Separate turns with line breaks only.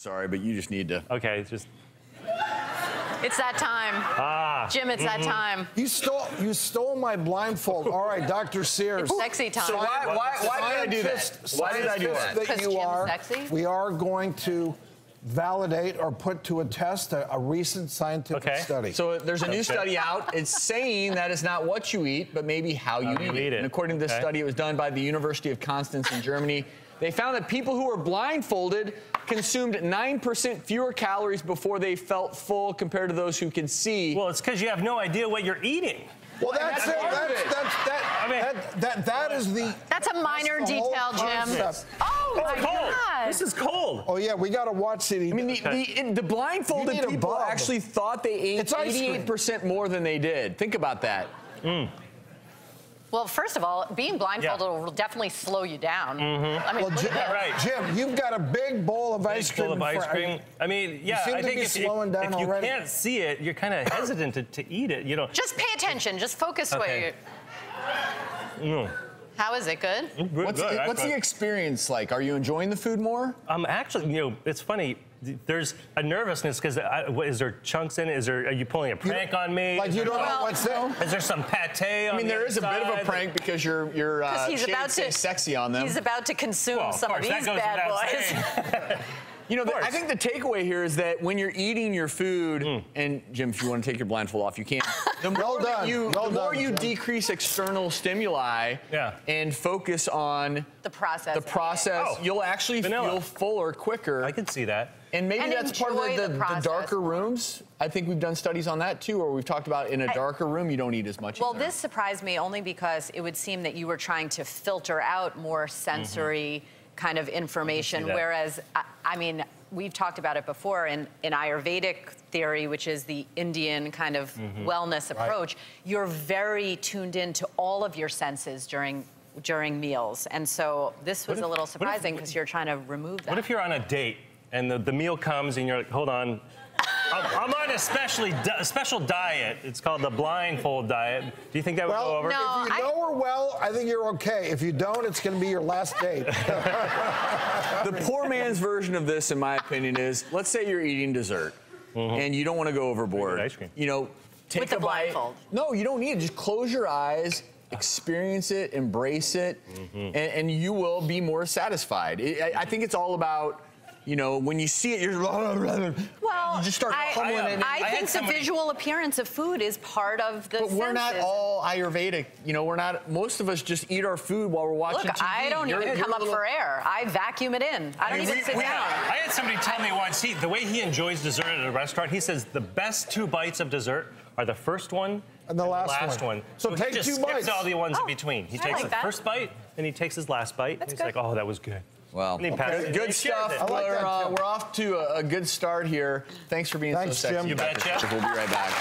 Sorry, but you just need to.
Okay, just.
It's that time. Jim, it's that time.
You stole my blindfold. All right, Dr. Sears.
It's sexy time.
So why did I do that? Why did I do that?
Because Jim's sexy?
We are going to validate or put to a test a recent scientific study.
So there's a new study out. It's saying that it's not what you eat, but maybe how you eat it. And according to this study, it was done by the University of Constance in Germany. They found that people who were blindfolded consumed 9% fewer calories before they felt full compared to those who can see.
Well, it's because you have no idea what you're eating.
Well, that's it. That is the.
That's a minor detail, Jim. Oh my God!
This is cold.
Oh yeah, we got to watch it.
I mean, the blindfolded people actually thought they ate 88% more than they did. Think about that.
Well, first of all, being blindfolded will definitely slow you down. I mean,
well, Jim, you've got a big bowl of ice cream.
I mean, yeah, I think if you can't see it, you're kind of hesitant to eat it. You know.
Just pay attention. Just focus. How is it? Good?
What's the experience like? Are you enjoying the food more?
Actually, you know, it's funny. There's a nervousness because is there chunks in it? Are you pulling a prank on me?
Like you don't know what's there?
Is there some pate on
there is a bit of a prank because you're
he's about to
sexy on them.
He's about to consume some of these bad boys.
You know, I think the takeaway here is that when you're eating your food, and Jim, if you want to take your blindfold off, you can. The more you decrease external stimuli and focus on
the process,
you'll actually feel fuller quicker.
I can see that.
And maybe that's part of the darker rooms. I think we've done studies on that too, where we've talked about in a darker room, you don't eat as much.
Well, this surprised me only because it would seem that you were trying to filter out more sensory kind of information, whereas, I mean, we've talked about it before in Ayurvedic theory, which is the Indian kind of wellness approach, you're very tuned into all of your senses during meals. And so this was a little surprising because you're trying to remove that.
What if you're on a date and the meal comes and you're like, hold on, I'm on a special diet. It's called the blindfold diet. Do you think that would go over?
No,
if you know her well, I think you're okay. If you don't, it's going to be your last date.
The poor man's version of this, in my opinion, is let's say you're eating dessert and you don't want to go overboard.
Ice cream.
You know, take a bite. No, you don't need it. Just close your eyes, experience it, embrace it, and you will be more satisfied. I think it's all about. You know, when you see it, you just start fumbling it.
I think the visual appearance of food is part of the senses.
But we're not all Ayurvedic. You know, we're not. Most of us just eat our food while we're watching TV.
I don't even come up for air. I vacuum it in. I don't even sit down.
I had somebody tell me once, the way he enjoys dessert at a restaurant, he says the best 2 bites of dessert are the first one
and the last one.
So take he just
2 bites.
Skips all the ones in between. He takes the first bite, and he takes his last bite. And he's like, oh, that was good.
Well, good stuff. We're off to a good start here. Thanks for being so sexy.
Jim. You betcha.
We'll be right back.